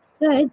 Saj,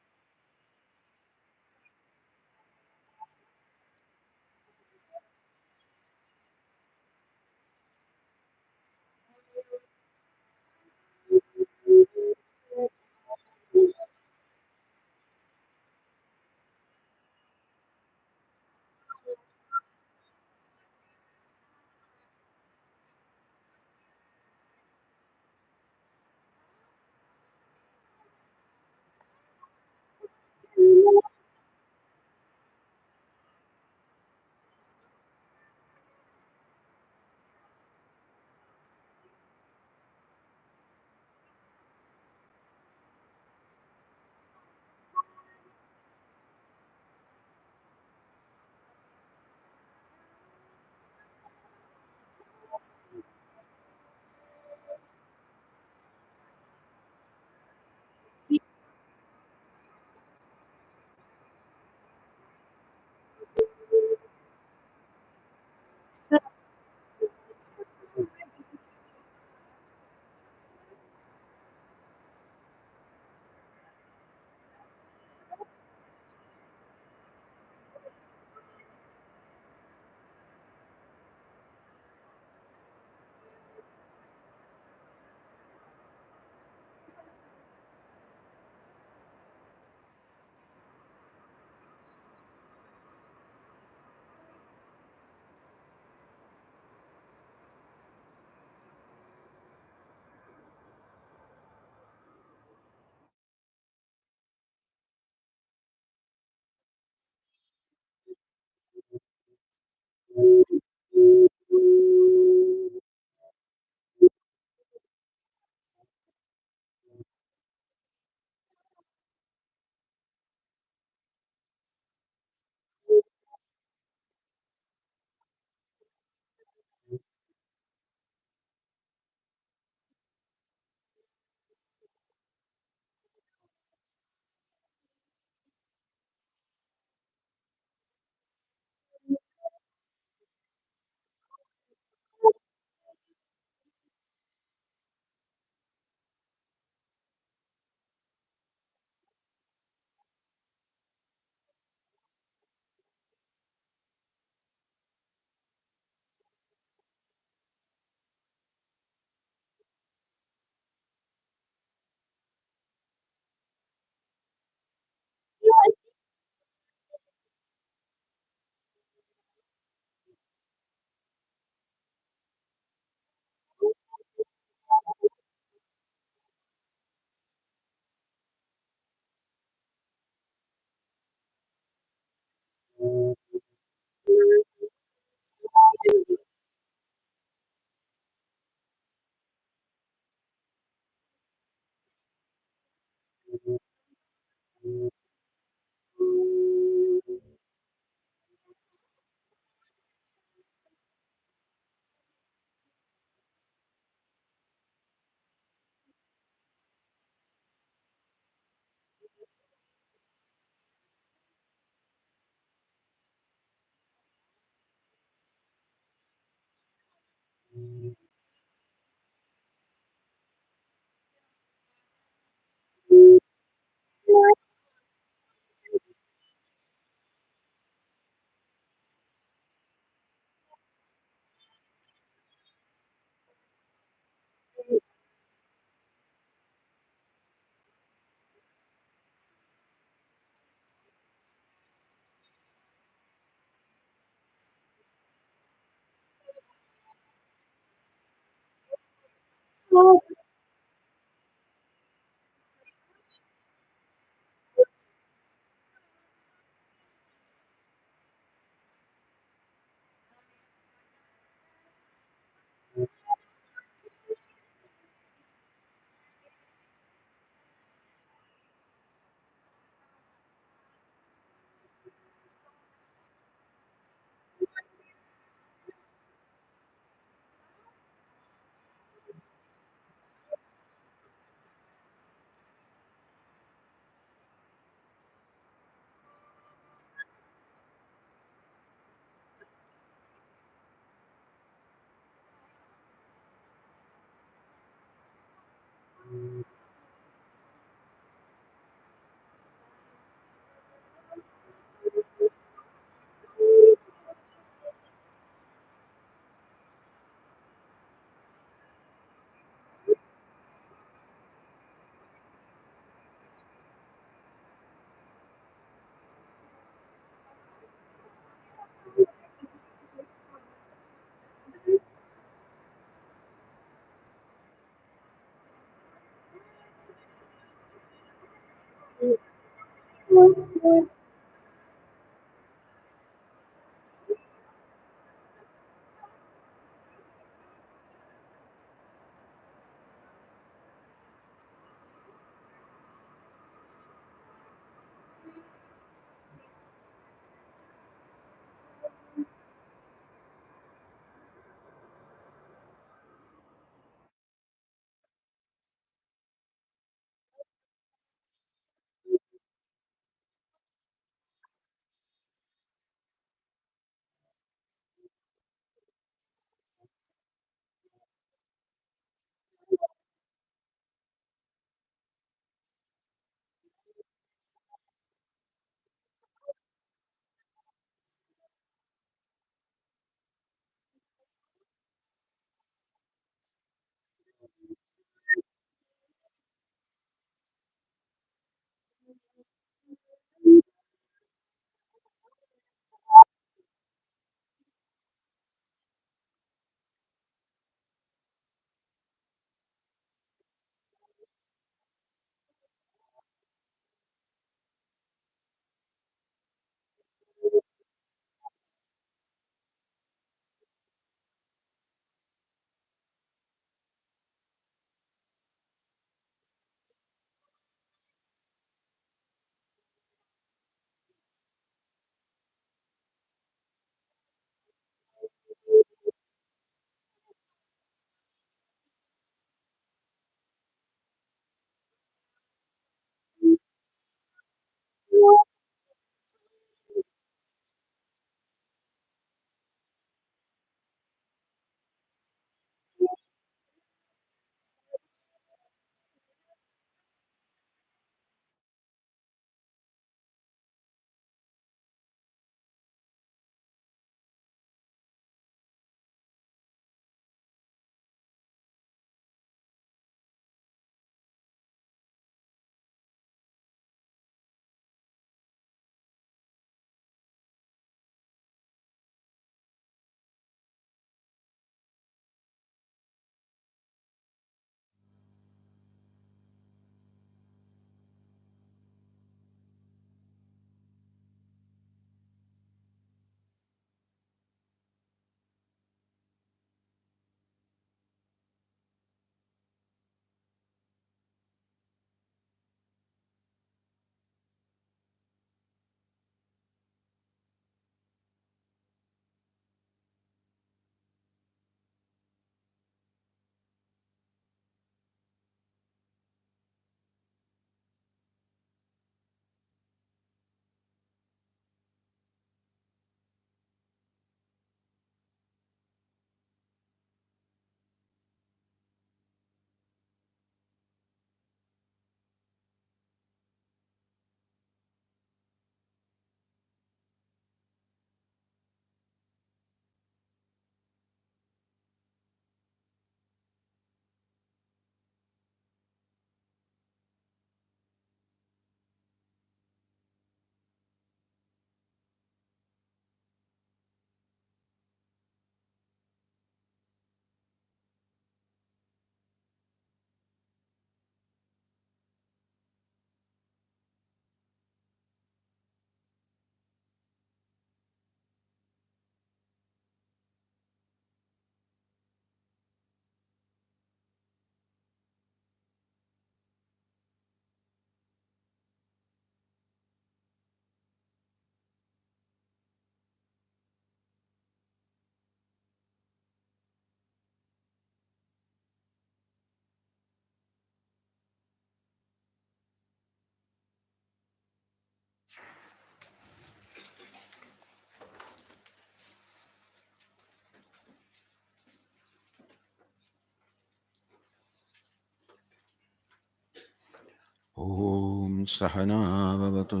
सहना भवतु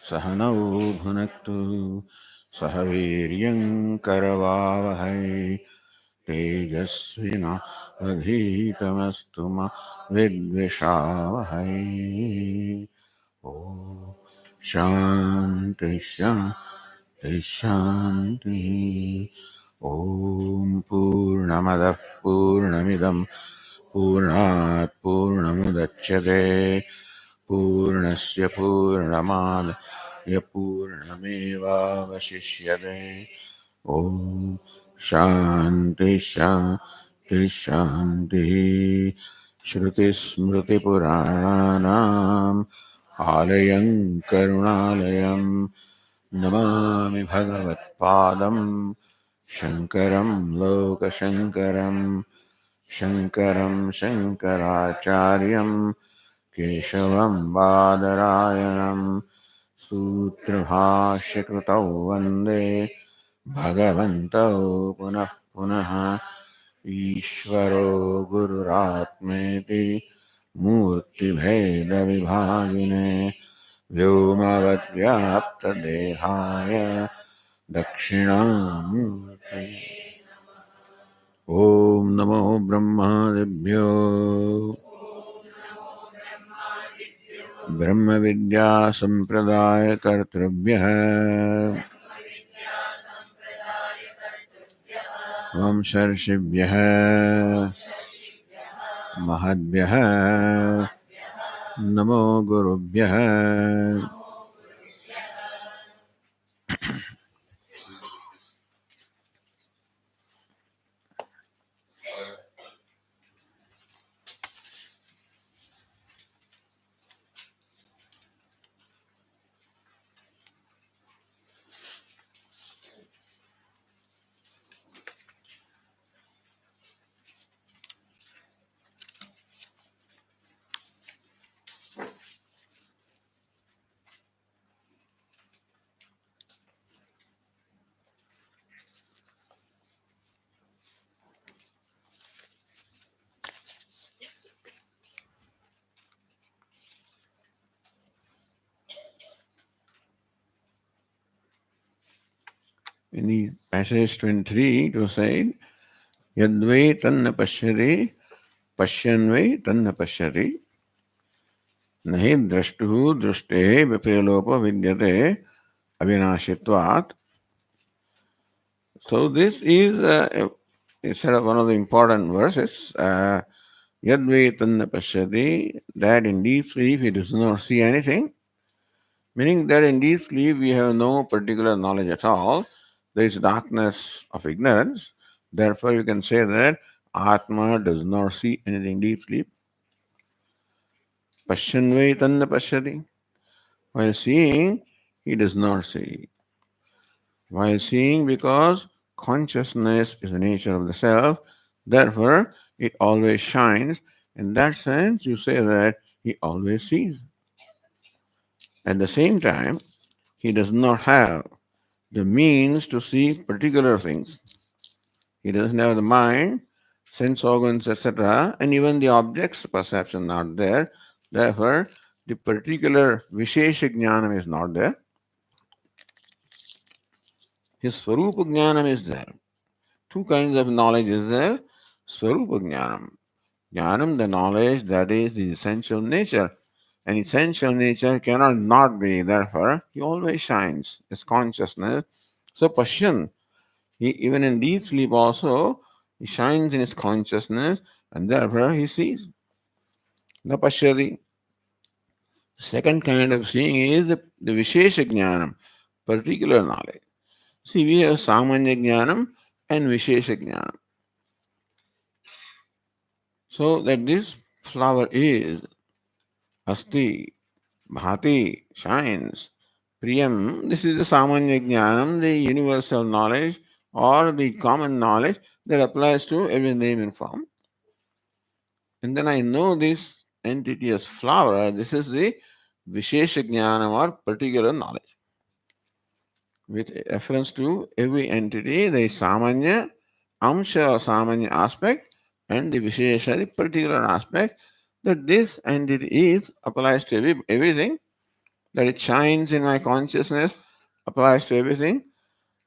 सहनौ भुनक्तु सह वीर्यं करवावहै तेजस्विनावधीतमस्तु मा विद्विषावहै ॐ शान्ति शान्ति शान्तिः ॐ पूर्णमदः पूर्णमिदं पूर्णात् पूर्णमुदच्यते पूर्णस्य पूर्णमादाय पूर्णमेवावशिष्यते ॐ शान्ति शान्ति शान्तिः श्रुतिस्मृतिपुराणानाम् आलयं करुणालयं नमामि भगवत्पादं शङ्करं लोकशङ्करं शङ्करं शङ्कराचार्यं केशवं बादरायणं सूत्रभाष्यकृतौ वन्दे भगवन्तौ पुनः पुनः ईश्वरो गुरुरात्मेति मूर्तिभेदविभागिने व्योमवद्व्याप्तदेहाय दक्षिणामूर्तये ॐ नमो ब्रह्मादिभ्यो ब्रह्मविद्यासम्प्रदायकर्तृभ्यः वंशर्षिभ्यः महद्भ्यः नमो गुरुभ्यः In the passage 23, it was said, Yadvai tanna pashyati, pashyanvai tanna pashyati, nahi drashtuhu drushtehe vipralopa vidyate avinashitvat. So this is sort of one of the important verses. Yadvai tanna pashyati, that in deep sleep he does not see anything, meaning that in deep sleep we have no particular knowledge at all. There is darkness of ignorance. Therefore, you can say that Atma does not see anything deep sleep. Pashyanvai tanna pashyati. While seeing, he does not see. While seeing, because consciousness is the nature of the self, therefore it always shines. In that sense, you say that he always sees. At the same time, he does not have the means to see particular things. He doesn't have the mind, sense organs, etc., and even the objects perception not there. Therefore, the particular Vishesha Jnanam is not there. His Swarupa Jnanam is there. Two kinds of knowledge is there. Swarupa Jnanam. Jnanam, the knowledge that is the essential nature. And essential nature cannot not be. Therefore, he always shines. His consciousness. So, Pashyan, he, even in deep sleep also, he shines in his consciousness and therefore he sees. The Pashyati. Second kind of seeing is the Vishesha Jnanam, particular knowledge. See, we have Samanya Jnanam and Vishesha Jnanam. So that this flower is Asti, Bhati, shines, Priyam, this is the Samanya Jnanam, the universal knowledge or the common knowledge that applies to every name and form. And then I know this entity as flower. This is the Vishesha Jnanam or particular knowledge. With reference to every entity, there is Samanya, Amsha or Samanya aspect, and the Vishesha, the particular aspect that this entity is applies to everything, that it shines in my consciousness applies to everything,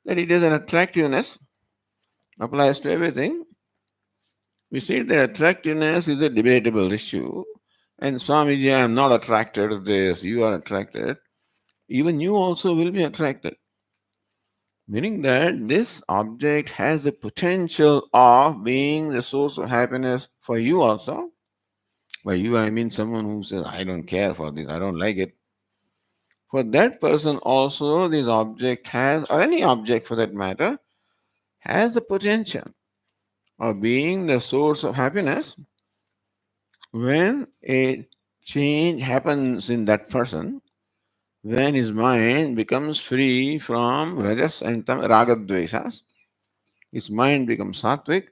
that it is an attractiveness applies to everything. We see that attractiveness is a debatable issue. And Swamiji, I am not attracted to this, you are attracted. Even you also will be attracted. Meaning that this object has the potential of being the source of happiness for you also. By you, I mean someone who says, I don't care for this, I don't like it. For that person also, this object has, or any object for that matter, has the potential of being the source of happiness when a change happens in that person, when his mind becomes free from rajas and ragadveshas, his mind becomes sattvic,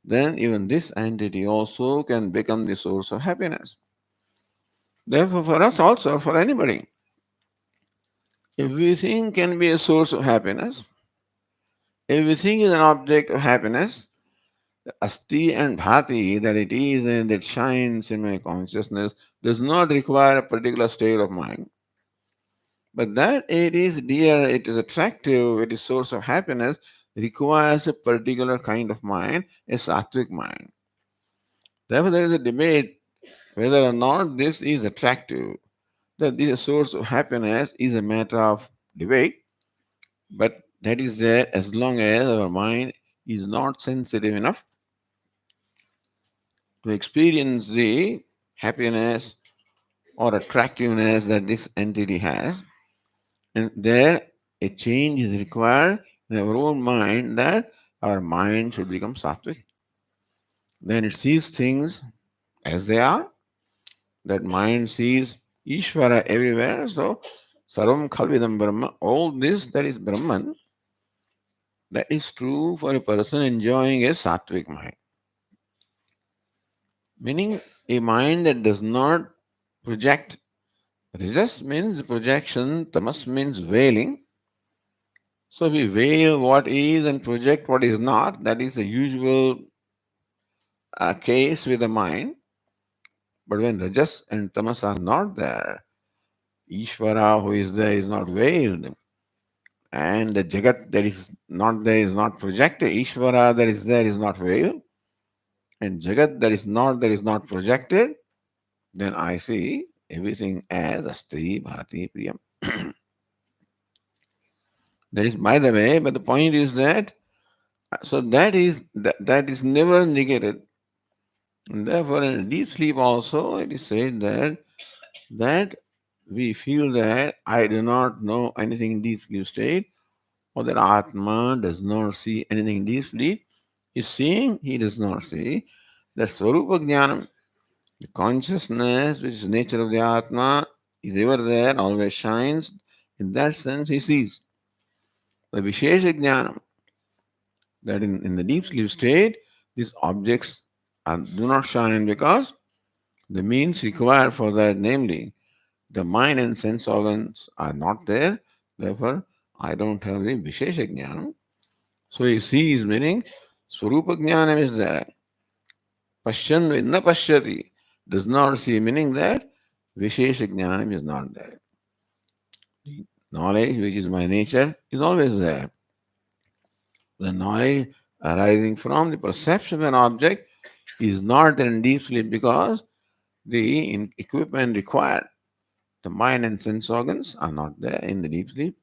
then even this entity also can become the source of happiness. Therefore, for us also, for anybody, everything can be a source of happiness. Everything is an object of happiness. The asti and bhati that it is and that shines in my consciousness does not require a particular state of mind. But that it is dear, it is attractive, it is source of happiness, requires a particular kind of mind, a sattvic mind. Therefore, there is a debate whether or not this is attractive. That this source of happiness is a matter of debate, but that is there as long as our mind is not sensitive enough to experience the happiness or attractiveness that this entity has. And there a change is required in our own mind, that our mind should become sattvic. Then it sees things as they are. That mind sees Ishvara everywhere. So Sarvam Khalvidam Brahma, all this that is Brahman, that is true for a person enjoying a sattvic mind. Meaning a mind that does not project. Rijas means projection, tamas means veiling. So we veil what is and project what is not. That is the usual case with the mind. But when rajas and tamas are not there, Ishvara who is there is not veiled. And the Jagat that is not there is not projected. Ishvara that is there is not veiled. And Jagat that is not there is not projected. Then I see everything as Asti Bhati Priyam. That is by the way, but the point is that so that is never negated. And therefore in deep sleep also it is said that we feel that I do not know anything in deep sleep state, or that Atma does not see anything in deep sleep. Is seeing, he does not see. The Swarupa Jnanam, the consciousness which is nature of the Atma, is ever there, always shines. In that sense he sees. The Vishesha Jnanam, that in the deep sleep state, these objects do not shine because the means required for that, namely, the mind and sense organs are not there. Therefore, I don't have the Vishesha Jnanam. So he sees, meaning Swarupa Jnanam is there. Pashyan vidna pashyati does not see, meaning that Vishesha Jnanam is not there. The knowledge, which is my nature, is always there. The knowledge arising from the perception of an object is not there in deep sleep because the equipment required, the mind and sense organs, are not there in the deep sleep.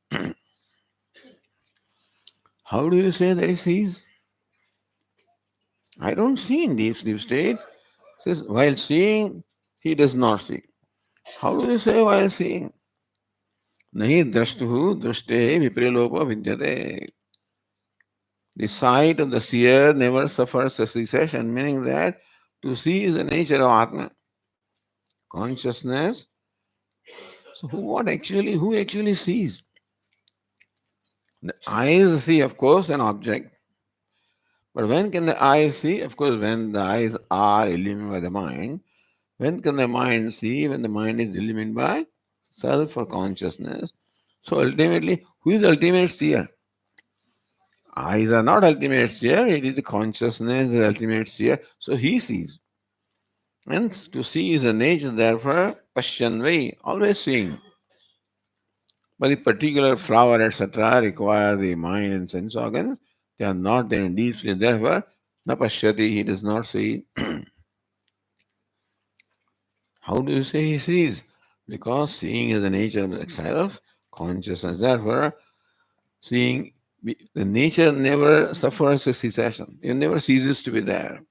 How do you say that he sees? I don't see in deep sleep state. Says while seeing, he does not see. How do you say while seeing? Nahi drashtuhu drashte viprilopa vidyate. The sight of the seer never suffers a cessation, meaning that to see is the nature of Atma. Consciousness. So who actually sees? The eyes see, of course, an object. But when can the eyes see? Of course, when the eyes are illuminated by the mind. When can the mind see? When the mind is illuminated by self or consciousness. So ultimately, who is the ultimate seer? Eyes are not ultimate seer, it is the consciousness, the ultimate seer. So he sees. Hence, to see is a nature, therefore, Pashyanvai, always seeing. But the particular flower, etc., require the mind and sense organs. They are not there in deep sleep, therefore, na pashyati, he does not see. How do you say he sees? Because seeing is the nature of itself, consciousness, therefore, seeing the nature never suffers a cessation. It never ceases to be there.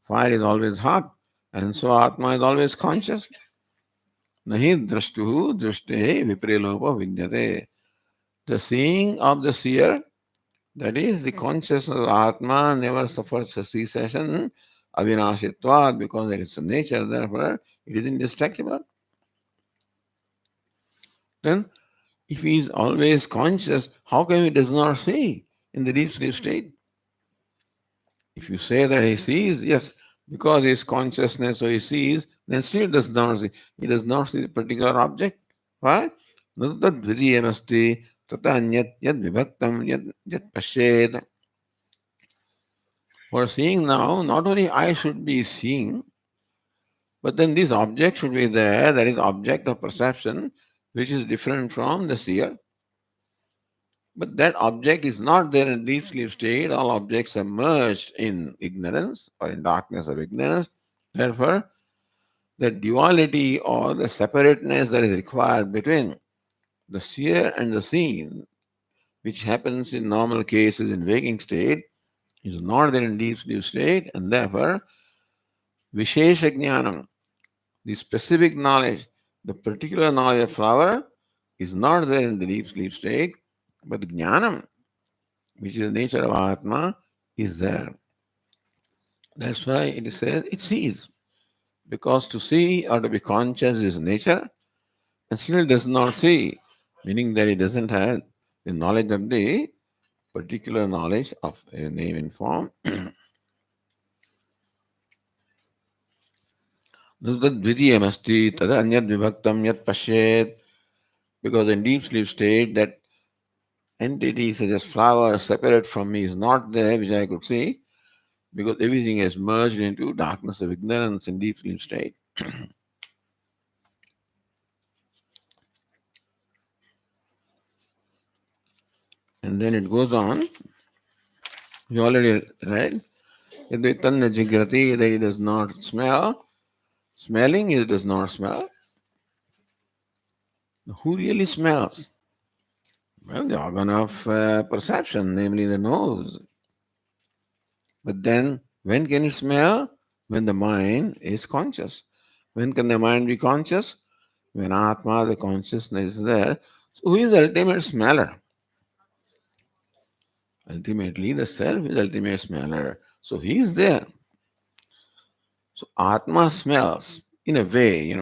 Fire is always hot, and so Atma is always conscious. Nahi drashtuhu drashte viprelopa vidyate. The seeing of the seer, that is, the consciousness of Atma never suffers a cessation, avinashitvat, because it is a nature, therefore it is indestructible. Then, if he is always conscious, how come he does not see in the deep sleep state? If you say that he sees, yes, because his consciousness, so he sees, then still does not see. He does not see the particular object. Why? Tadvidiyamasti tata anyat yad vibhaktam yad pashed. For seeing now, not only I should be seeing, but then this object should be there, that is object of perception, which is different from the seer. But that object is not there in deep sleep state. All objects are merged in ignorance or in darkness of ignorance. Therefore, the duality or the separateness that is required between the seer and the seen, which happens in normal cases in waking state, is not there in deep sleep state, and therefore, Vishesha Jnanam, the specific knowledge, the particular knowledge of flower, is not there in the deep sleep state, but the Jnanam, which is the nature of Atma, is there. That's why it is said it sees. Because to see or to be conscious is nature, and still does not see, meaning that it doesn't have the knowledge of the particular knowledge of a name and form. Dvidiyamasti tada anyad vibhaktam yat pashet. Because in deep sleep state, that entity such as flower separate from me is not there, which I could see, because everything has merged into darkness of ignorance in deep sleep state. And then it goes on. You already read. Tanna jigrati, that it does not smell. Smelling, it does not smell. Who really smells? Well, the organ of perception, namely the nose. But then, when can it smell? When the mind is conscious. When can the mind be conscious? When Atma, the consciousness, is there. So, who is the ultimate smeller? Ultimately, the self is the ultimate smeller. So, he is there. So, Atma smells in a way,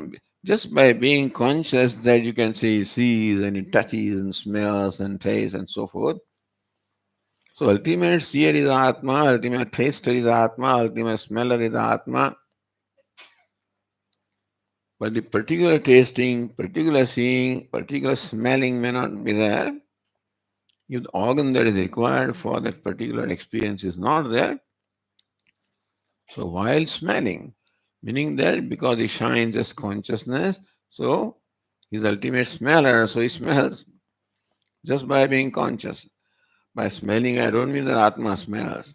just by being conscious that you can say he sees and he touches and smells and tastes and so forth. So ultimate seer is Atma, ultimate taster is Atma, ultimate smeller is Atma. But the particular tasting, particular seeing, particular smelling may not be there. If the organ that is required for that particular experience is not there, so while smelling, meaning that because he shines as consciousness, so he's ultimate smeller, so he smells just by being conscious. By smelling, I don't mean that Atma smells.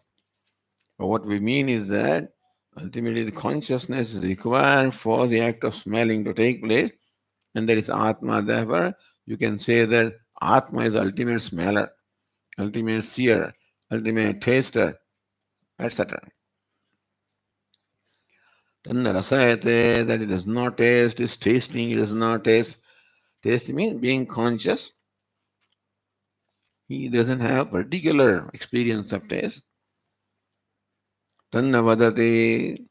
But what we mean is that ultimately the consciousness is required for the act of smelling to take place, and that is Atma. Therefore, you can say that Atma is the ultimate smeller, ultimate seer, ultimate taster, etc. Tanna rasayate, that it does not taste, is tasting, it does not taste. Taste means being conscious. He doesn't have particular experience of taste. Tanna vadate,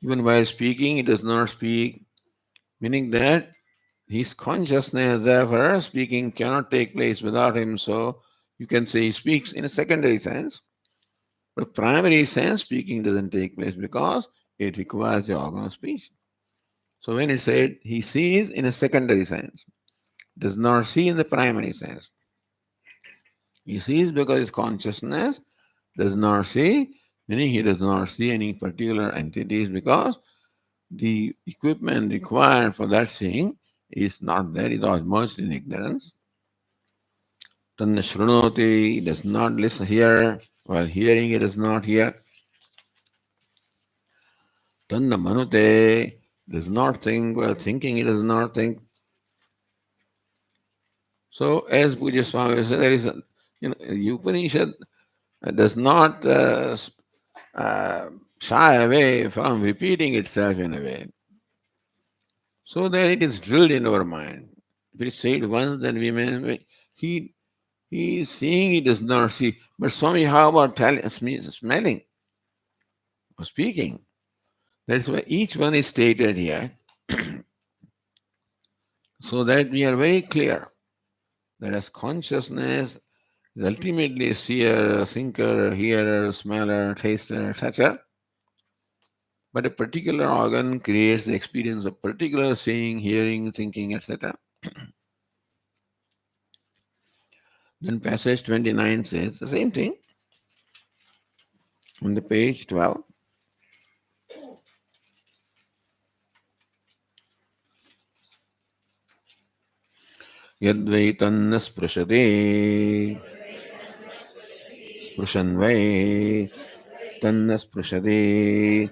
even while speaking, it does not speak, meaning that his consciousness, therefore, speaking cannot take place without him. So you can say he speaks in a secondary sense, but primary sense, speaking doesn't take place because it requires the organ of speech. So when it said he sees in a secondary sense, does not see in the primary sense. He sees because his consciousness, does not see meaning he does not see any particular entities because the equipment required for that seeing is not there, it was merged in ignorance. Tanna Shrunoti, he does not listen hear, while hearing he does not hear. Tanna Manute, does not think, while thinking he does not think. So, as Puja Swami said, there is a, Upanishad does not shy away from repeating itself in a way, so that it is drilled in our mind. If it is said once, then he he is seeing, he does not see. But Swami, how about smelling or speaking? That's why each one is stated here, so that we are very clear that as consciousness is ultimately seer, thinker, hearer, smeller, taster, toucher, but a particular organ creates the experience of particular seeing, hearing, thinking, etc. Then passage 29 says the same thing on the page 12. Yadvai tanna sprushate, sprushan vai, tanna sprushate,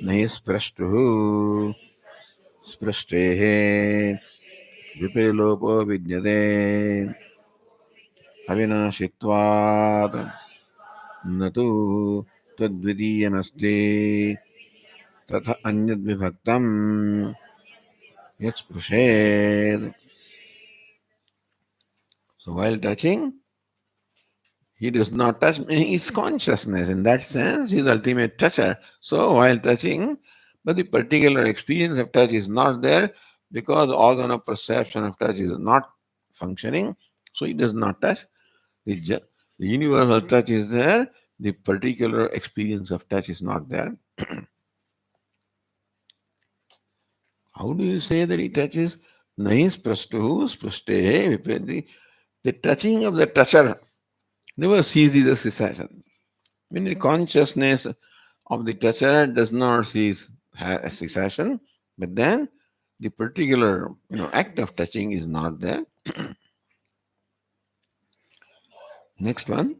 nahi sprashtuhu, sprashtehe, vipirilopo vidyate, अविनाशित्वात् न तु तद्वितीयमस्ति तथा अन्यद्विभक्तं यत्स्पृशेत्. So while touching, he does not touch, meaning his consciousness. In that sense, he is the ultimate toucher. So while touching, but the particular experience of touch is not there because the organ of perception of touch is not functioning. So he does not touch. The universal touch is there. The particular experience of touch is not there. How do you say that he touches? Nahi sprastuhu sprustehe vipreti. The touching of the toucher never ceases a cessation. When the consciousness of the toucher does not cease a cessation, but then the particular act of touching is not there. Next one.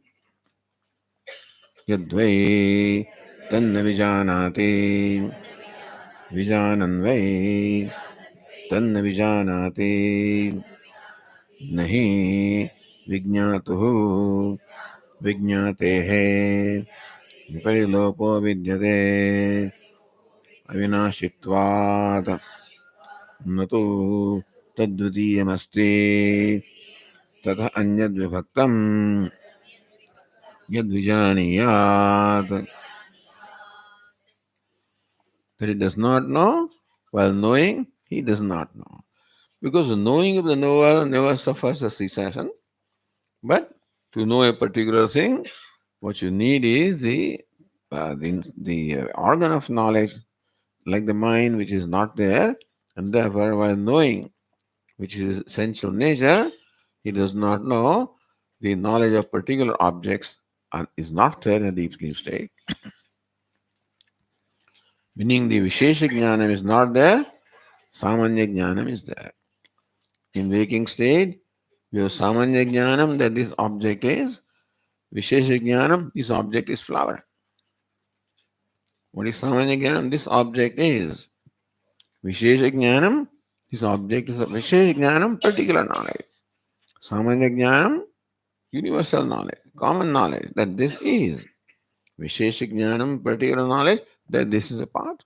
Yadvai tanna vijanati vijananvai tanna vijanati nahi विज्ञातुः विज्ञातेः विपरिलोपो विद्यते अविनाशित्वात् न तु तद्वितीयमस्ति ततः अन्यद्विभक्तं यद्विजानीयात्. That he does not know, while knowing he does not know. Because the knowing of the knower never suffers a cessation. But to know a particular thing, what you need is the organ of knowledge, like the mind, which is not there, and therefore, while knowing, which is essential nature, he does not know the knowledge of particular objects is not there in a deep sleep state. Meaning the Vishesha Jnanam is not there, Samanya Jnanam is there. In waking state, you have Samanya Jnanam that this object is, Vishesha Jnanam, this object is flower. What is Samanya Jnanam? This object is. Vishesha Jnanam, this object is a Vishesha Jnanam, particular knowledge. Samanya Jnanam, universal knowledge, common knowledge that this is. Vishesha Jnanam, particular knowledge that this is a part.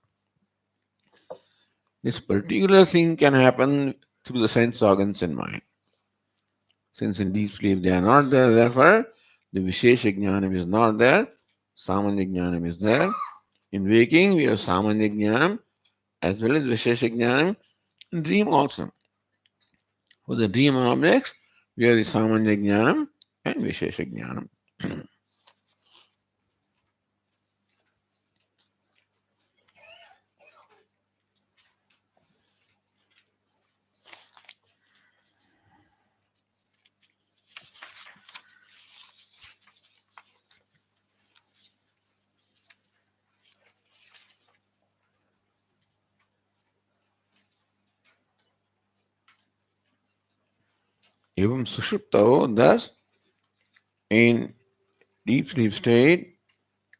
This particular thing can happen through the sense organs and mind. Since in deep sleep they are not there, therefore the Vishesha Jnanam is not there, Samanya Jnanam is there. In waking, we have Samanya Jnanam as well as Vishesha Jnanam. In dream also. For the dream objects, we have the Samanya Jnanam and Vishesha Jnanam. Evam sushupto, thus in deep sleep state,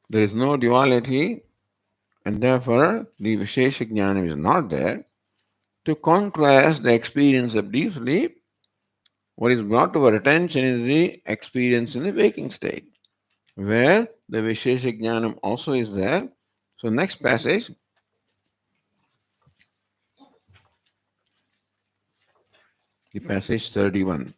there is no duality, and therefore the Vishesha Jnanam is not there. To contrast the experience of deep sleep, what is brought to our attention is the experience in the waking state, where the Vishesha Jnanam also is there. So, next passage, the passage 31.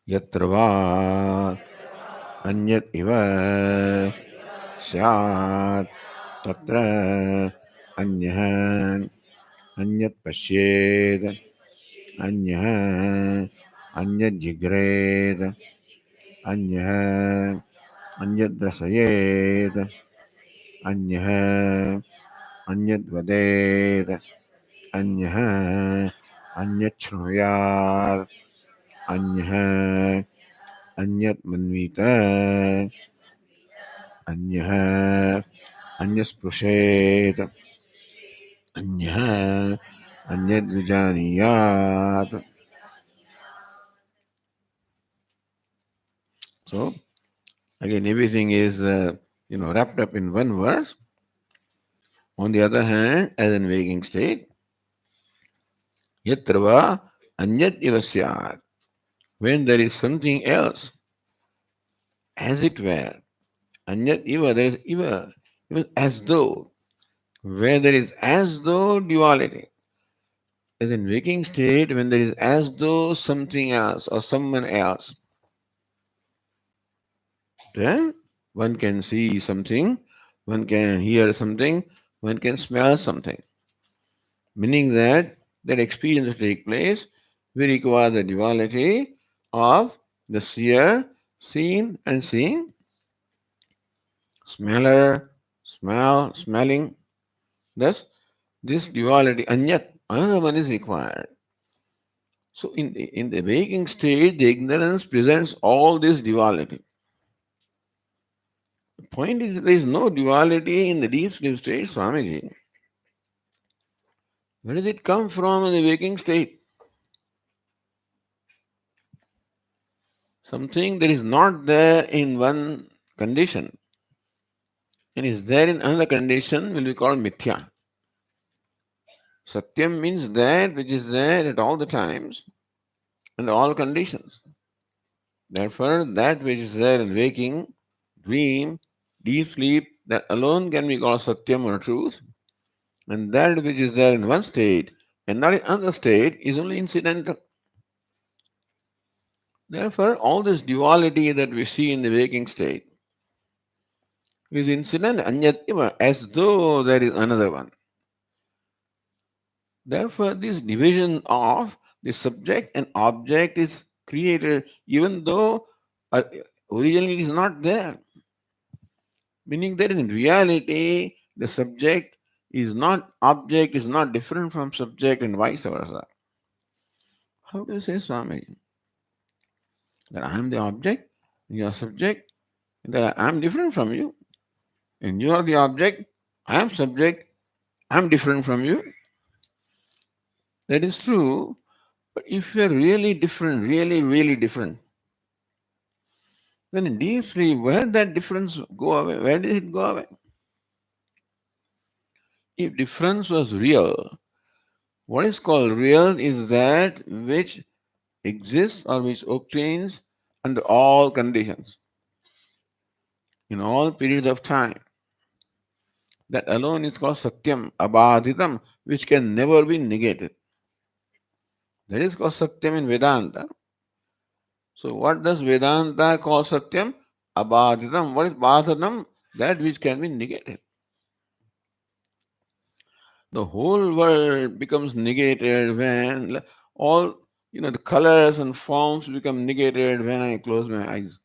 Yatra va anyat iva स्यात् तत्र अन्यः अन्यत् पश्येत् अन्यः अन्यत् जिघ्रेत् अन्यः अन्यत् रसयेत् अन्यः अन्यत् वदेत् अन्यः अन्यत् शृणुयात् अन्यः अन्यत् मन्वीत अन्यः अन्यस्पृशेत् अन्यः अन्यद्विजानीयात्. So again, everything is wrapped up in one verse. On the other hand, as in waking state, yatrava anyat iva syat, when there is something else, as it were, anyat iva, there is iva, even as though, where there is as though duality. As in waking state, when there is as though something else or someone else, then one can see something, one can hear something, one can smell something. Meaning that that experience to take place, we require the duality of the seer, seen and seeing, smeller, smelling. Thus, this duality, anyat, another one is required. So, in the waking state, the ignorance presents all this duality. The point is, there is no duality in the deep sleep state, Swamiji. Where does it come from in the waking state? Something that is not there in one condition and is there in another condition will be called mithya. Satyam means that which is there at all the times and all conditions. Therefore, that which is there in waking, dream, deep sleep, that alone can be called satyam or truth. And that which is there in one state and not in another state is only incidental. Therefore, all this duality that we see in the waking state is incident anyativa, as though there is another one. Therefore, this division of the subject and object is created even though originally it is not there. Meaning that in reality, the subject is not, object is not different from subject and vice versa. How do you say, Swami, that I am the object, you are subject, that I am different from you, and you are the object, I am subject, I am different from you? That is true, but if you are really different, really, really different, then in deep sleep, where did that difference go away? Where did it go away? If difference was real, what is called real is that which exists or which obtains under all conditions, in all periods of time. That alone is called satyam, abhaditam, which can never be negated. That is called satyam in Vedanta. So, what does Vedanta call satyam? Abhaditam. What is bhadatam? That which can be negated. The whole world becomes negated when all the colors and forms become negated when I close my eyes.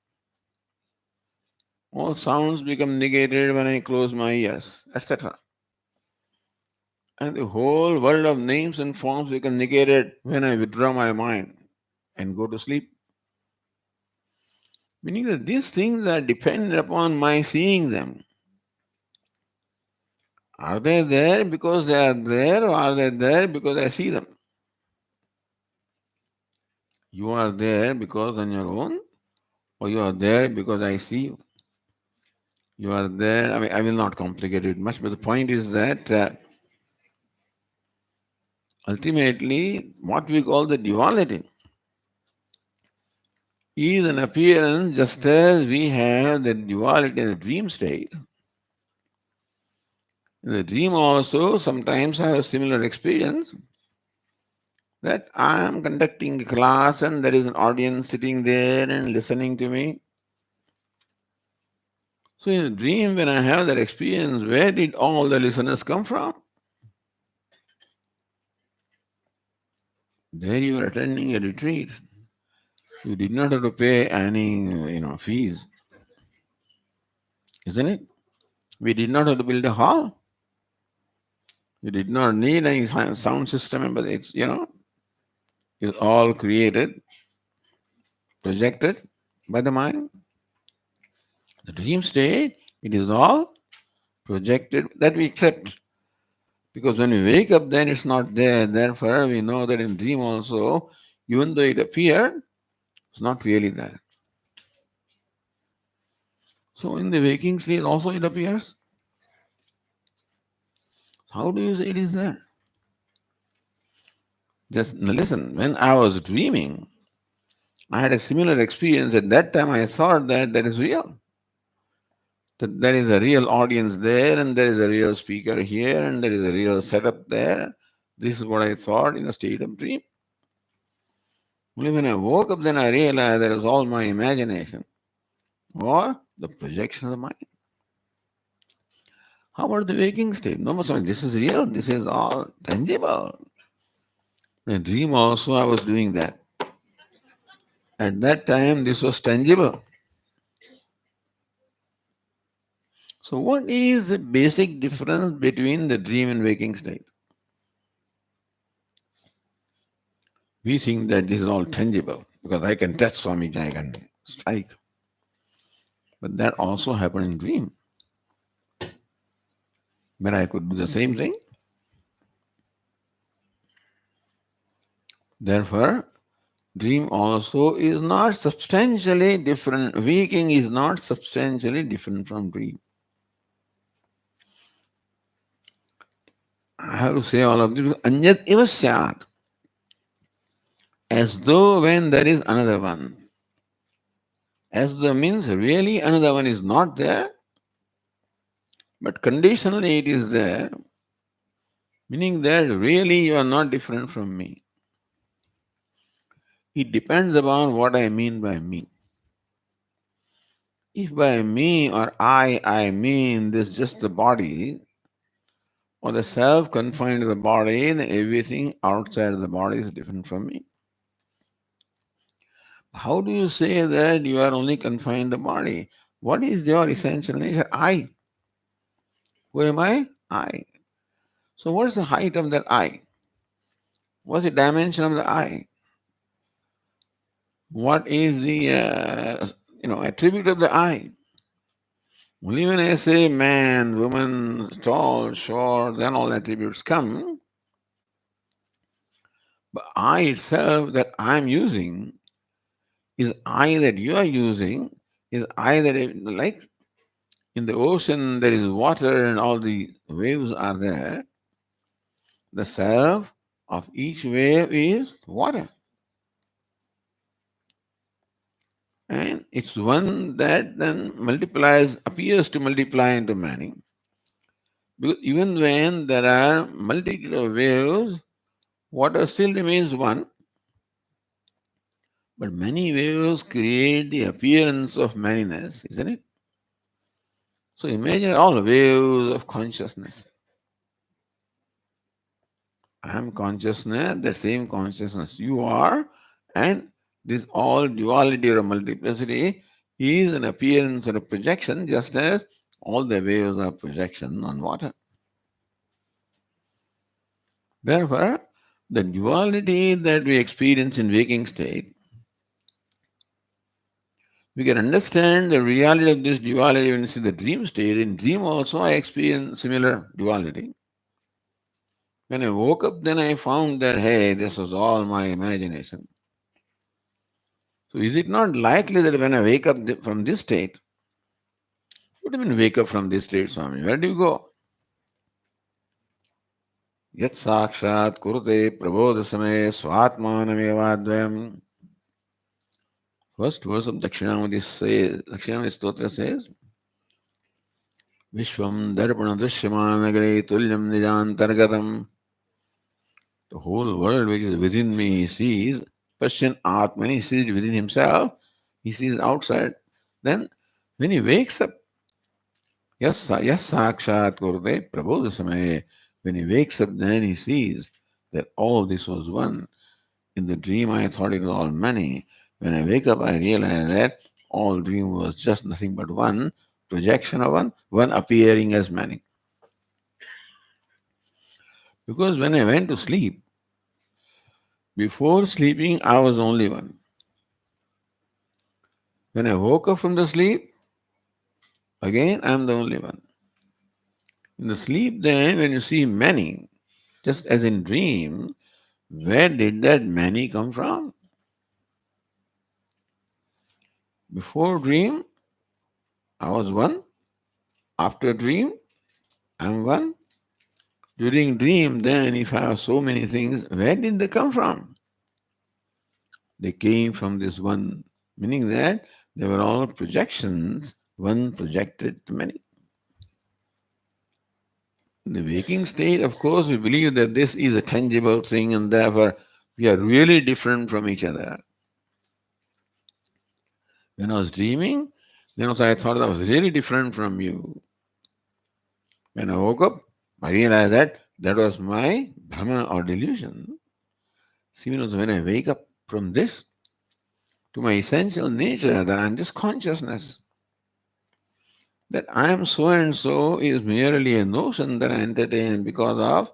All sounds become negated when I close my ears, etc. And the whole world of names and forms become negated when I withdraw my mind and go to sleep. Meaning that these things are dependent upon my seeing them. Are they there because they are there, or are they there because I see them? You are there because on your own, or you are there because I see you. You are there. I mean, I will not complicate it much, but the point is that ultimately, what we call the duality is an appearance, just as we have the duality in the dream state. In the dream also, sometimes I have a similar experience that I am conducting a class and there is an audience sitting there and listening to me. So in a dream, when I have that experience, where did all the listeners come from? There you were attending a retreat. You did not have to pay any, fees, isn't it? We did not have to build a hall. You did not need any sound system, but it's all created, projected by the mind. The dream state, it is all projected that we accept. Because when we wake up, then it's not there. Therefore, we know that in dream also, even though it appeared, it's not really there. So in the waking state also it appears. How do you say it is there? Just listen, when I was dreaming, I had a similar experience. At that time, I thought that that is real. That there is a real audience there, and there is a real speaker here, and there is a real setup there. This is what I thought in a state of dream. Only when I woke up, then I realized that it was all my imagination or the projection of the mind. How about the waking state? No, this is real. This is all tangible. In a dream also, I was doing that. At that time, this was tangible. So, what is the basic difference between the dream and waking state? We think that this is all tangible because I can touch Swami, I can strike. But that also happened in dream, where I could do the same thing. Therefore, dream also is not substantially different. Waking is not substantially different from dream. I have to say all of this. Anyat eva syat. As though when there is another one. As though means really another one is not there, but conditionally it is there, meaning that really you are not different from me. It depends upon what I mean by me. If by me or I mean this just the body or the self confined to the body, then everything outside of the body is different from me. How do you say that you are only confined to the body? What is your essential nature? I. Who am I? I. So what is the height of that I? What's the dimension of the I? What is the attribute of the I? Only when I say man, woman, tall, short, then all attributes come. But I itself that I am using is I that you are using, is I that like in the ocean there is water and all the waves are there. The self of each wave is water. And it's one that then multiplies, appears to multiply into many. Because even when there are multitude of waves, water still remains one, but many waves create the appearance of manyness, isn't it? So imagine all waves of consciousness. I am consciousness, the same consciousness you are, and this all duality or multiplicity is an appearance or a projection, just as all the waves are projection on water. Therefore, the duality that we experience in waking state We can understand the reality of this duality when you see the dream state. In dream also I experienced similar duality. When I woke up, then I found that, hey, this was all my imagination. So is it not likely that when I wake up from this state, what do you mean wake up from this state, Swami? Where do you go? Yat sakshat kurute prabodha samaye swatmanamevadvayam. First verse of Dakshinamurti Stotra says, Vishwam darpana drishyamanagrhe tulyam nijantargatam. The whole world which is within me he sees. Pashyan Atmani, he sees within himself, he sees outside. Then when he wakes up, yes sakshat kurde prabodha samaye, when he wakes up, then he sees that all this was one. In the dream, I thought it was all many. When I wake up, I realize that all dream was just nothing but one projection of one appearing as many. Because when I went to sleep, before sleeping, I was only one. When I woke up from the sleep, again, I'm the only one. In the sleep, then, when you see many, just as in dream, where did that many come from? Before dream, I was one. After dream, I'm one. During dream, then, if I have so many things, where did they come from? They came from this one, meaning that they were all projections, one projected to many. In the waking state, of course, we believe that this is a tangible thing and therefore we are really different from each other. When I was dreaming, then also I thought I was really different from you. When I woke up, I realized that that was my Brahman or delusion. See, also when I wake up from this to my essential nature, that I'm just consciousness. That I am so and so is merely a notion that I entertain because of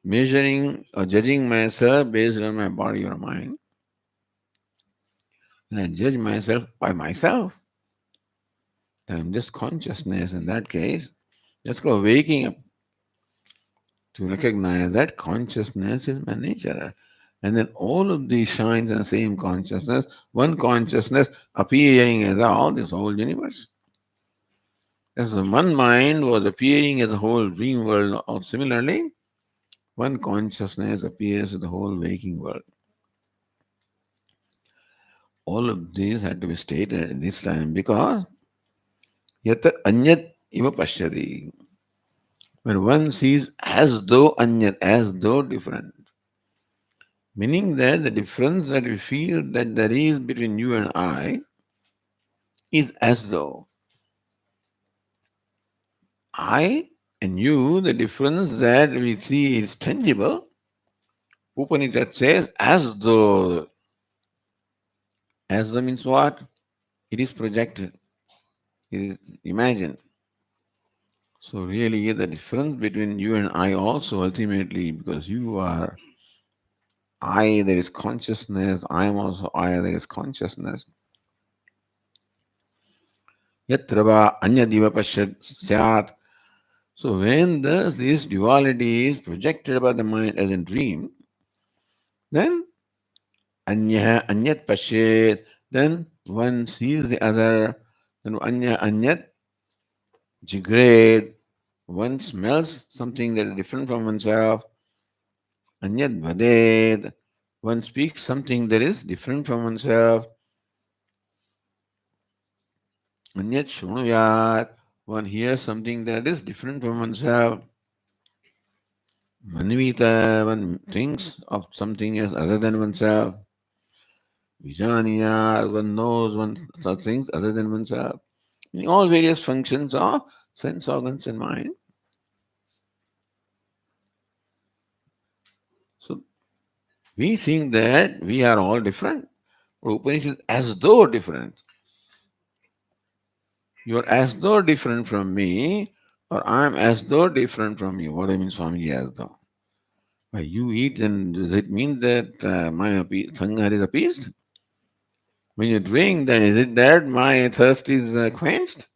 measuring or judging myself based on my body or mind. When I judge myself by myself, then I'm just consciousness in that case. That's called waking up to recognize that consciousness is my nature. And then all of these shines in the same consciousness, one consciousness appearing as all this whole universe. As one mind was appearing as a whole dream world, or similarly, one consciousness appears as the whole waking world. All of these had to be stated at this time because yata anyat iva pashyati. When one sees as though anyat, as though different, meaning that the difference that we feel that there is between you and I is as though I and you, the difference that we see is tangible. Upanishad says as though means what? It is projected, it is imagined. So really the difference between you and I also ultimately, because you are I, there is consciousness, I am also I, there is consciousness. Yatrava anyadiva pashyat syat. So when thus this duality is projected by the mind as a dream, then anyat pashyat, then one sees the other, then anyat jigred, one smells something that is different from oneself, anyat vaded, one speaks something that is different from oneself, anyat shrunuyat, one hears something that is different from oneself, manvita, one thinks of something else other than oneself, vijaniya, one knows one such things other than oneself. In all various functions of sense organs and mind. So we think that we are all different. But Upanishad is as though different. You are as though different from me, or I am as though different from you. What do you mean, Swamiji, as though? Why you eat, then does it mean that my sanghar is appeased? When you drink, then is it that my thirst is quenched?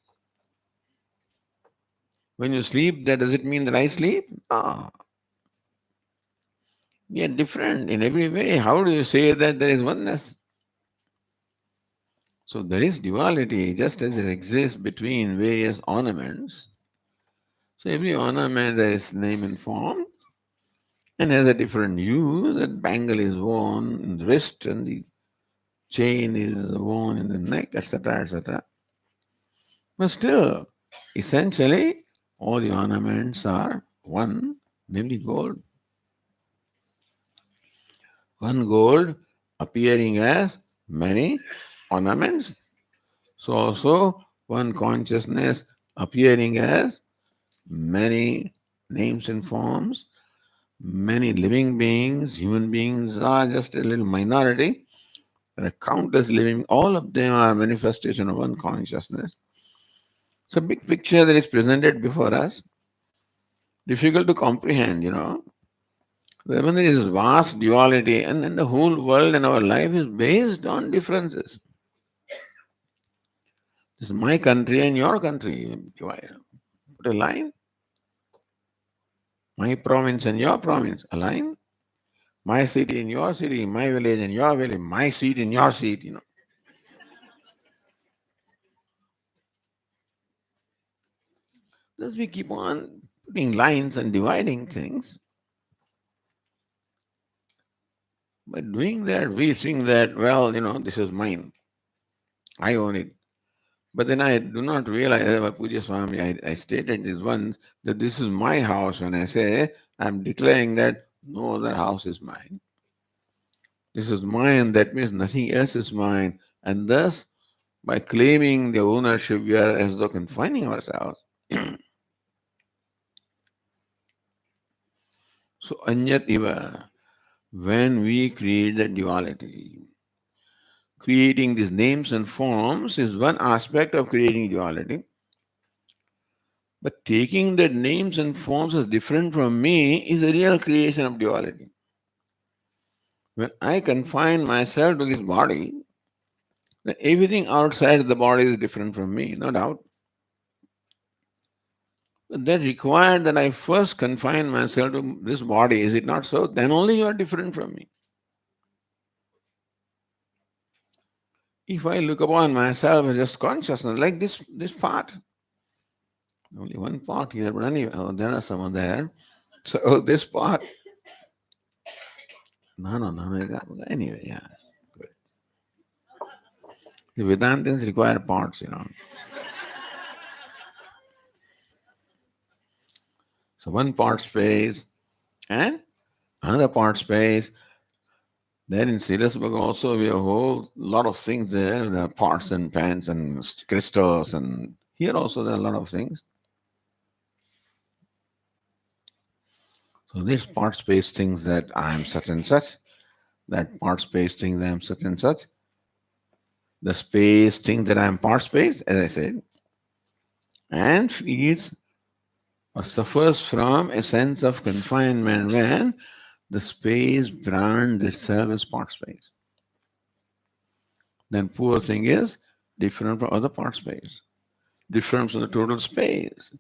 When you sleep, that does it mean that I sleep? No. We are different in every way. How do you say that there is oneness? So there is duality, just as it exists between various ornaments. So every ornament has name and form and has a different use. That bangle is worn in the wrist and the chain is worn in the neck, etc., etc. But still, essentially, all the ornaments are one, namely gold. One gold appearing as many ornaments. So also one consciousness appearing as many names and forms, many living beings. Human beings are just a little minority. There are countless living, all of them are manifestation of one consciousness. It's a big picture that is presented before us, difficult to comprehend. When there is vast duality, and then the whole world and our life is based on differences. This is my country and your country. Put a line. My province and your province, a line. My city and your city, my village and your village, my seat and your seat. Thus we keep on putting lines and dividing things. By doing that, we think that, well, this is mine. I own it. But then I do not realize, Puja Swami, I stated this once, that this is my house. When I say, I'm declaring that no other house is mine. This is mine, that means nothing else is mine. And thus, by claiming the ownership, we are as though confining ourselves. So, anyat iva, when we create the duality, creating these names and forms is one aspect of creating duality. But taking the names and forms as different from me is a real creation of duality. When I confine myself to this body, then everything outside the body is different from me, no doubt. But that required that I first confine myself to this body, is it not so? Then only you are different from me. If I look upon myself as just consciousness, like this part, only one part here, but anyway, there are some there. So this part, no, anyway, yeah. Good. The Vedantins require parts. So one part space and another part space. Then in Silasburg also we have a whole lot of things there. There are parts and pans and crystals, and here also there are a lot of things. So this part space thinks that I am such and such. That part space thinks I am such and such. The space thinks that I am part space, as I said, and feels or suffers from a sense of confinement when the space brands itself as part space. Then poor thing is different from other part space, different from the total space.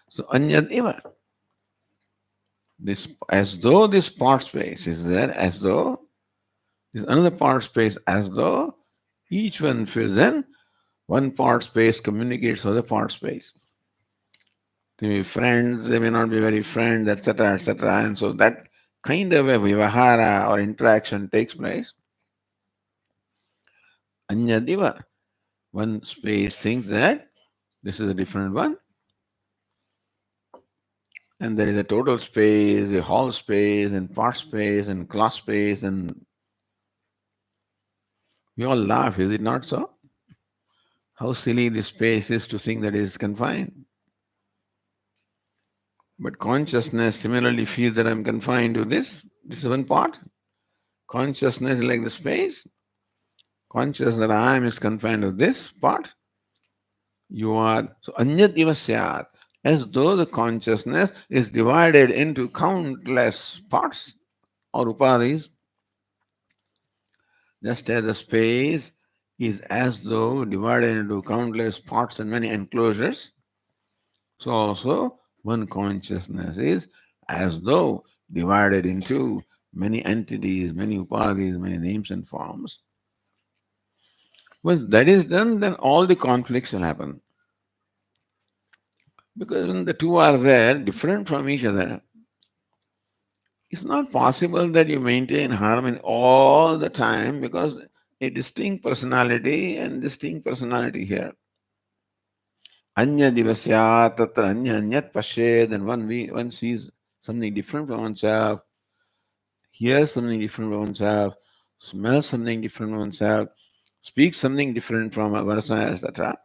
So anyad eva. This as though this part space is there, as though this another part space, as though each one fills in one part space communicates with other part space. They may be friends, they may not be very friends, etc., etc. And so that kind of a vivahara or interaction takes place. Anyadiva. One space thinks that this is a different one, and there is a total space, a hall space, and part space, and class space, and we all laugh, is it not so? How silly this space is to think that it is confined. But consciousness similarly feels that I'm confined to this. This is one part. Consciousness is like the space. Conscious that I am is confined to this part. You are so anyat iva syat, as though the consciousness is divided into countless parts or upadhis, just as the space is as though divided into countless parts and many enclosures, so also one consciousness is as though divided into many entities, many upadhis, many names and forms. When that is done, then all the conflicts will happen. Because when the two are there, different from each other, it's not possible that you maintain harmony all the time because a distinct personality and distinct personality here. Anya divasya tatra anya anyat pashed, and one sees something different from oneself, hears something different from oneself, smells something different from oneself, speaks something different from a person, etc.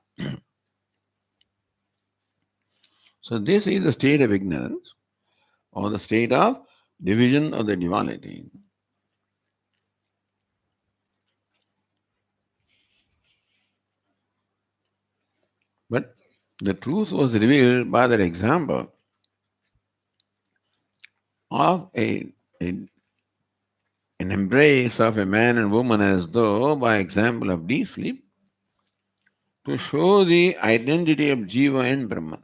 So this is the state of ignorance or the state of division of the duality. But the truth was revealed by that example of a an embrace of a man and woman as though by example of deep sleep to show the identity of Jiva and Brahman.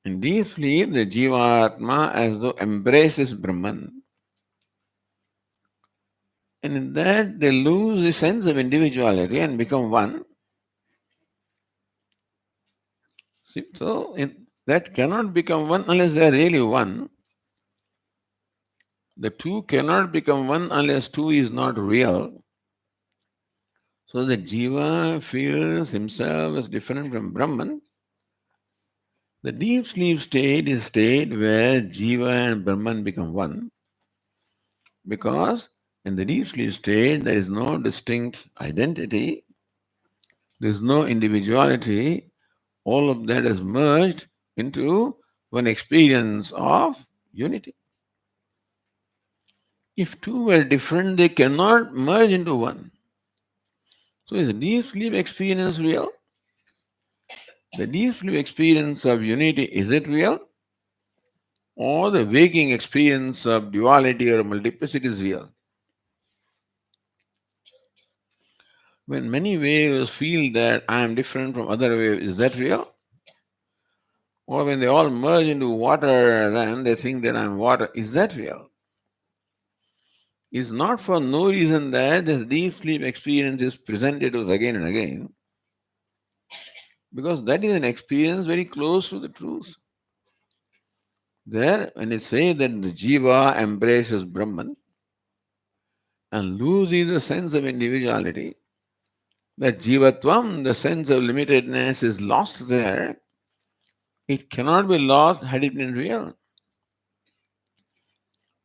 In deep sleep, the Jivatma as though embraces Brahman, and in that they lose the sense of individuality and become one. See, so that cannot become one unless they are really one. The two cannot become one unless two is not real. So the Jiva feels himself as different from Brahman. The deep sleep state is a state where Jiva and Brahman become one because in the deep sleep state there is no distinct identity, there is no individuality, all of that is merged into one experience of unity. If two were different, they cannot merge into one. So is the deep sleep experience real? The deep sleep experience of unity, is it real? Or the waking experience of duality or multiplicity is real? When many waves feel that I am different from other waves, is that real? Or when they all merge into water, then they think that I am water, is that real? It's not for no reason that this deep sleep experience is presented to us again and again, because that is an experience very close to the truth. There, when it says that the jiva embraces Brahman and loses the sense of individuality, that jivatvam, the sense of limitedness, is lost there. It cannot be lost had it been real.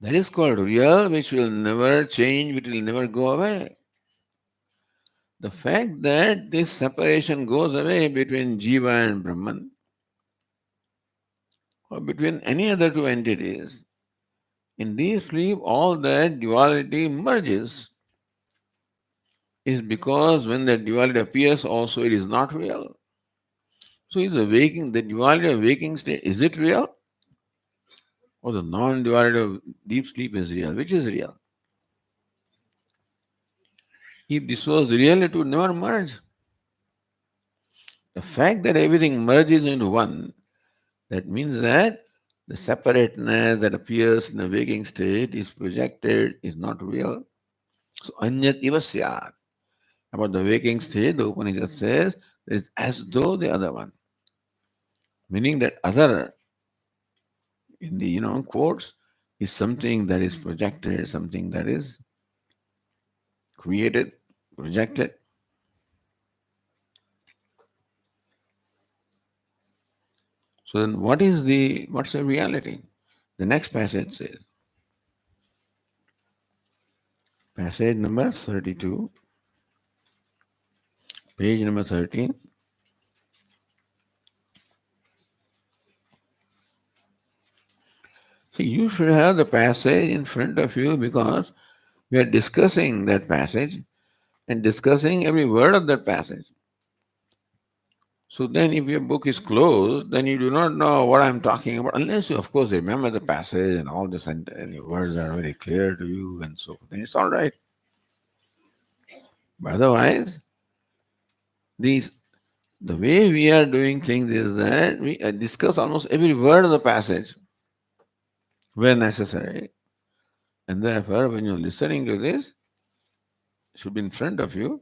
That is called real, which will never change, which will never go away. The fact that this separation goes away between jiva and Brahman, or between any other two entities, in deep sleep, all that duality merges. Is because when that duality appears, also it is not real. So is the waking, the duality of waking state, is it real? Or the non-duality of deep sleep is real? Which is real? If this was real, it would never merge. The fact that everything merges into one, that means that the separateness that appears in the waking state is projected, is not real. So anyat iva syat. About the waking state, the Upanishad says, it is as though the other one. Meaning that other in the quotes is something that is projected, something that is created, projected. So then what's the reality? The next passage says, passage number 32, page number 13. See, you should have the passage in front of you because we are discussing that passage and discussing every word of that passage. So then, if your book is closed, then you do not know what I'm talking about, unless you, of course, remember the passage and all and the words are very clear to you and so forth. Then it's all right. But otherwise, these the way we are doing things is that we discuss almost every word of the passage where necessary. And therefore, when you're listening to this, it should be in front of you.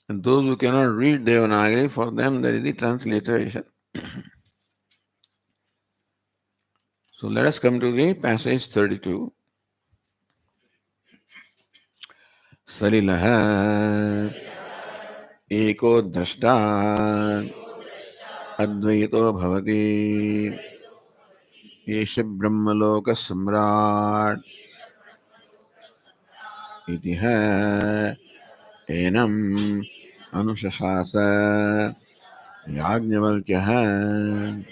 And those who cannot read Devanagari, for them there is the transliteration. So let us come to the passage 32. Salilah eko drashta advaito bhavati yesha brahmaloka samrat itiha enam anushashasa yajnavalkyaha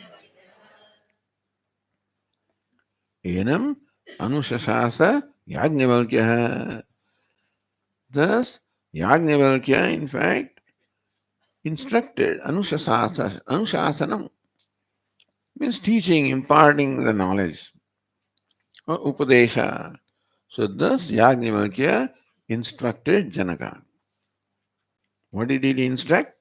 enam anushashasa yajnavalkyaha. Thus, Yajnavalkya, in fact, instructed Anushasanam means teaching, imparting the knowledge, or Upadesha. So, thus Yajnavalkya instructed Janaka. What did he instruct?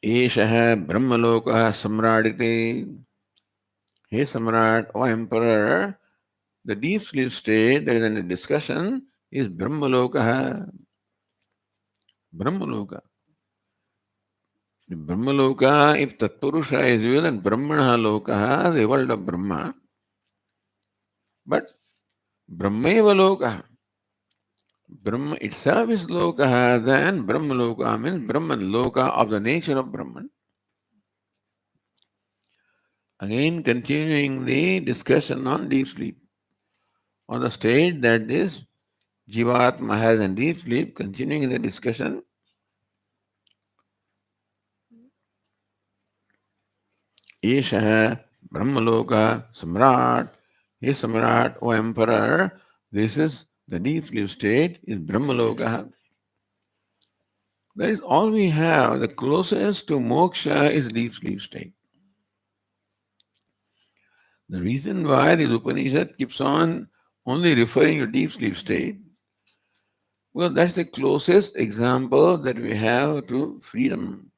Eshaha Brahmaloka Samradite. Hey Samrat, O Emperor, the deep sleep state that is in the discussion is Brahmaloka. Brahmaloka. The Brahmaloka, if Tatpurusha is used, then Brahmana Loka, the world of Brahma. But Brahmeva Loka, Brahma itself is Loka, then Brahma Loka means Brahman Loka of the nature of Brahman. Again, continuing the discussion on deep sleep, on the state that this Jivatma has in deep sleep, continuing the discussion. Esha Brahmaloka Samrat, he Samrat, O Emperor, this is the deep sleep state, is Brahmaloka. That is all we have. The closest to moksha is deep sleep state. The reason why the Upanishad keeps on only referring to deep sleep state, well, that's the closest example that we have to freedom.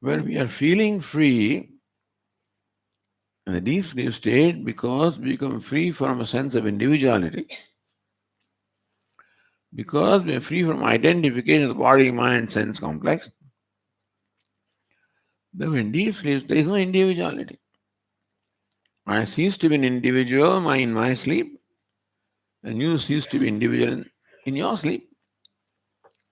When we are feeling free in the deep sleep state, because we become free from a sense of individuality, because we are free from identification of the body, mind, sense complex, then in deep sleep there is no individuality. I cease to be an individual in my sleep, and you cease to be individual in your sleep.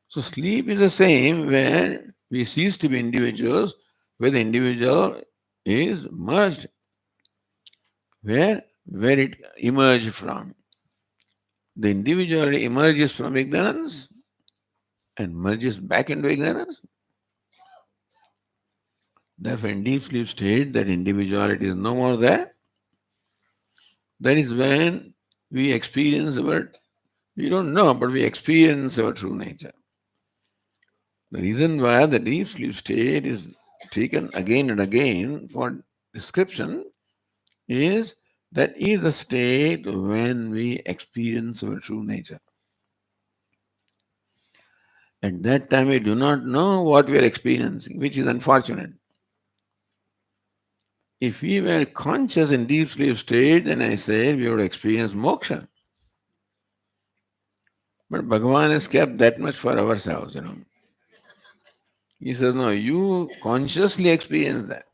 So sleep is the same where we cease to be individuals, where the individual is merged, where it emerged from. The individuality emerges from ignorance and merges back into ignorance. Therefore, in deep sleep state, that individuality is no more there. That is when we experience we don't know, but we experience our true nature. The reason why the deep sleep state is taken again and again for description is that is the state when we experience our true nature. At that time, we do not know what we are experiencing, which is unfortunate. If we were conscious in deep sleep state, then I say we would experience moksha. But Bhagavan has kept that much for ourselves. He says, no, you consciously experience that.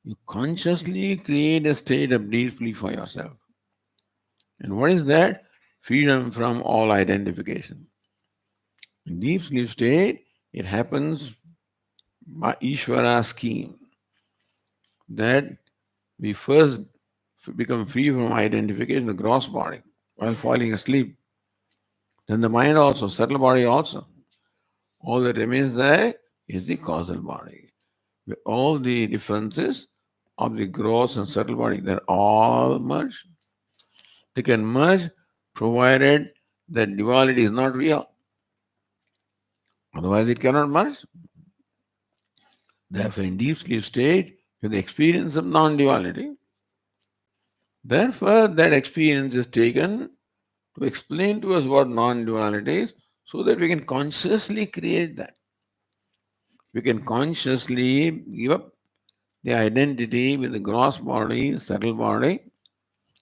You consciously create a state of deep sleep for yourself. And what is that? Freedom from all identification. In deep sleep state, it happens by Ishvara's scheme that we first become free from identification, the gross body, while falling asleep. Then the mind also, subtle body also. All that remains there is the causal body. All the differences of the gross and subtle body, they're all merged. They can merge provided that duality is not real. Otherwise, it cannot merge. Therefore, in deep sleep state, with the experience of non duality, Therefore, that experience is taken to explain to us what non duality is so that we can consciously create that. We can consciously give up the identity with the gross body, subtle body,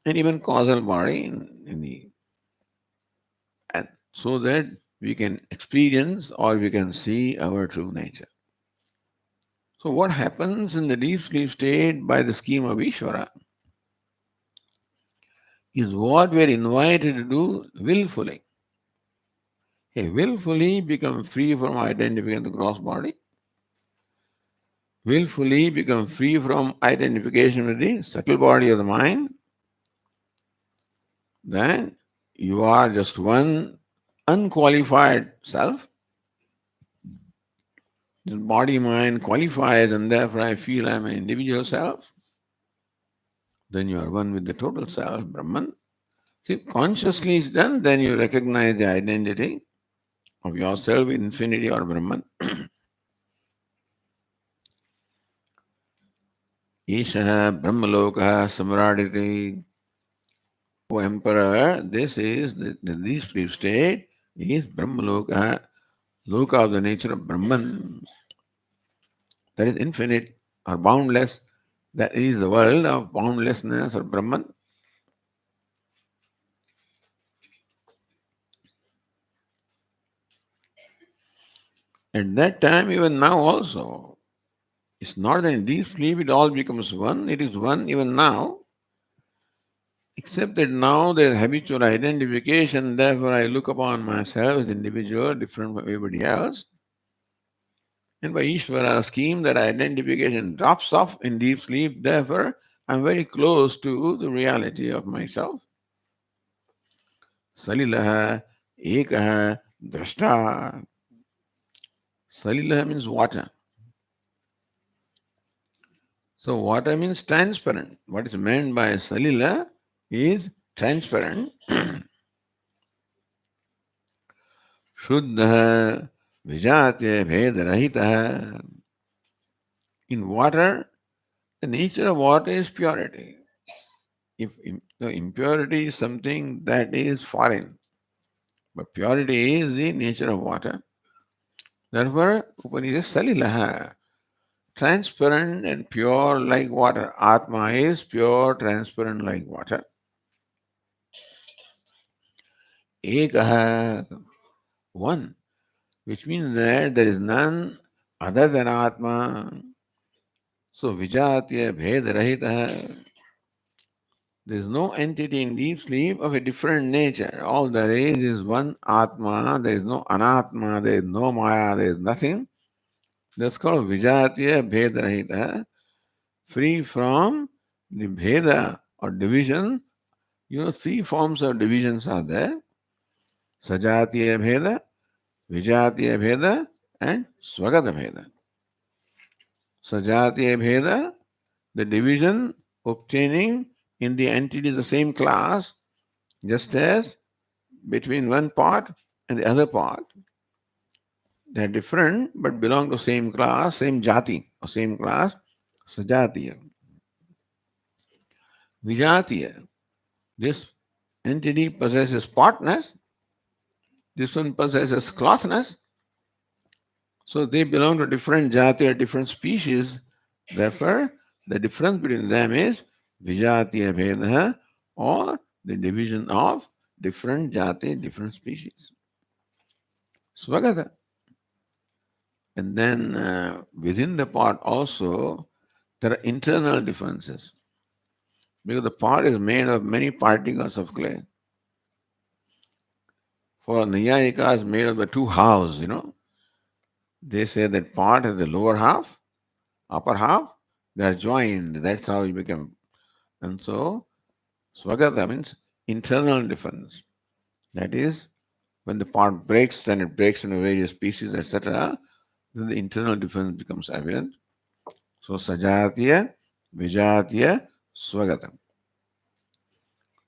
and even causal body in the and so that we can experience or we can see our true nature. So, what happens in the deep sleep state by the scheme of Ishvara is what we are invited to do willfully. Hey, willfully become free from identifying the gross body, willfully become free from identification with the subtle body of the mind, then you are just one unqualified self. The body mind qualifies, and therefore I feel I'm an individual self. Then you are one with the total self, Brahman. See, consciously is done, then you recognize the identity of yourself, infinity or Brahman. Isha Brahmaloka Samraditi. O Emperor, this is the deep sleep state is Brahmaloka, Loka of the nature of Brahman, that is infinite or boundless, that is the world of boundlessness or Brahman. At that time, even now also, it's not that in deep sleep it all becomes one, it is one even now, except that now there is habitual identification, therefore I look upon myself as individual, different from everybody else. And by Ishvara's scheme, that identification drops off in deep sleep. Therefore, I'm very close to the reality of myself. Salilaha, Ekaha, Drashta. Salilaha means water. So, water means transparent. What is meant by Salila is transparent. Shuddha, Vijatya, Vedarahita. In water, the nature of water is purity. If the impurity is something that is foreign, but purity is the nature of water. Therefore, Upanishad Salilaha, transparent and pure like water. Atma is pure, transparent like water. Ekaha, one, which means that there is none other than Atma. So, Vijatya Bheda Rahita, there is no entity in deep sleep of a different nature. All there is one Atma, there is no Anatma, there is no Maya, there is nothing. That's called Vijatya Bhedarahita, free from the Bheda or division. You know, three forms of divisions are there: Sajatiya Bheda, Vijatiya Bheda, and Swagata Bheda. Sajatiya Bheda, the division obtaining in the entity of the same class, just as between one part and the other part. They are different but belong to same class, same jati or same class, Sajatiya. Vijatiya, this entity possesses partners, this one possesses clothness, so they belong to different jati or different species. Therefore, the difference between them is Vijatiya Bheda or the division of different jati, different species. Swagata. And then within the pot also, there are internal differences because the pot is made of many particles of clay. For Nayayika is made of the two halves, They say that pot is the lower half, upper half, they are joined. That's how you become. And so, Swagata means internal difference. That is, when the pot breaks, then it breaks into various pieces, etc. Then the internal difference becomes evident. So, Sajatiya, Vijatiya, Swagata.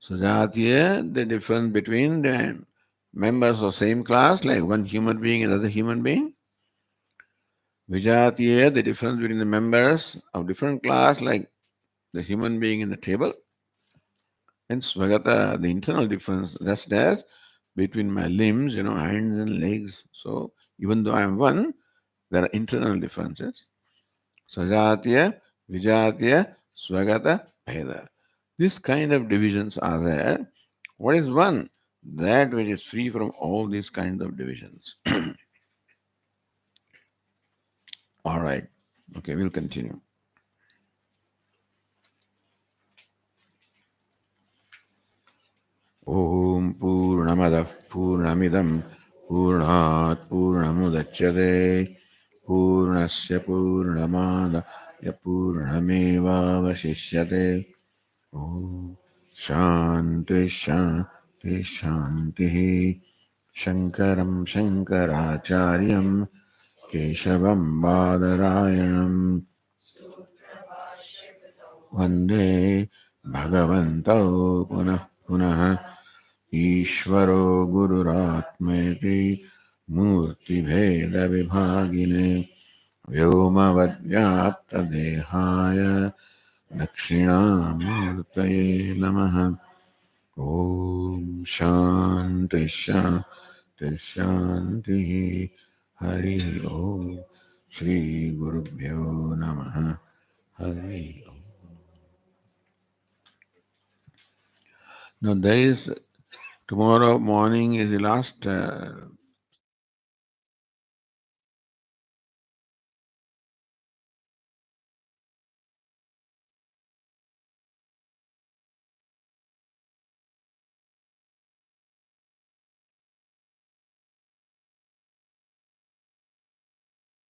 Sajatiya, the difference between the members of same class, like one human being and another human being. Vijatiya, the difference between the members of different class, like the human being in the table. And Swagata, the internal difference, just as between my limbs, hands and legs. So even though I am one, there are internal differences. Sajatiya, Vijatiya, Swagata, Bheda. This kind of divisions are there. What is one? That which is free from all these kinds of divisions. All right. Okay, we'll continue. Om Purnamada Purnamidam Purnat Purnamudachyate Purnasya Purnamada Purnameva Vashishyate. Om Shanti Shanti Shanti. Shankaram Shankaracharyam Keshavam Badarayanam Vande Bhagavanto Punah Punah Ishvaro Gururatmeti Murti Bheda Vibhagine Vyomavadyapta Dehaya Dakshinamurtaye Namaha. Om Shanti Shanti Shanti. Hari Om. Shri Guru Bhyo Namaha. Hari Om. Now there is tomorrow morning is the last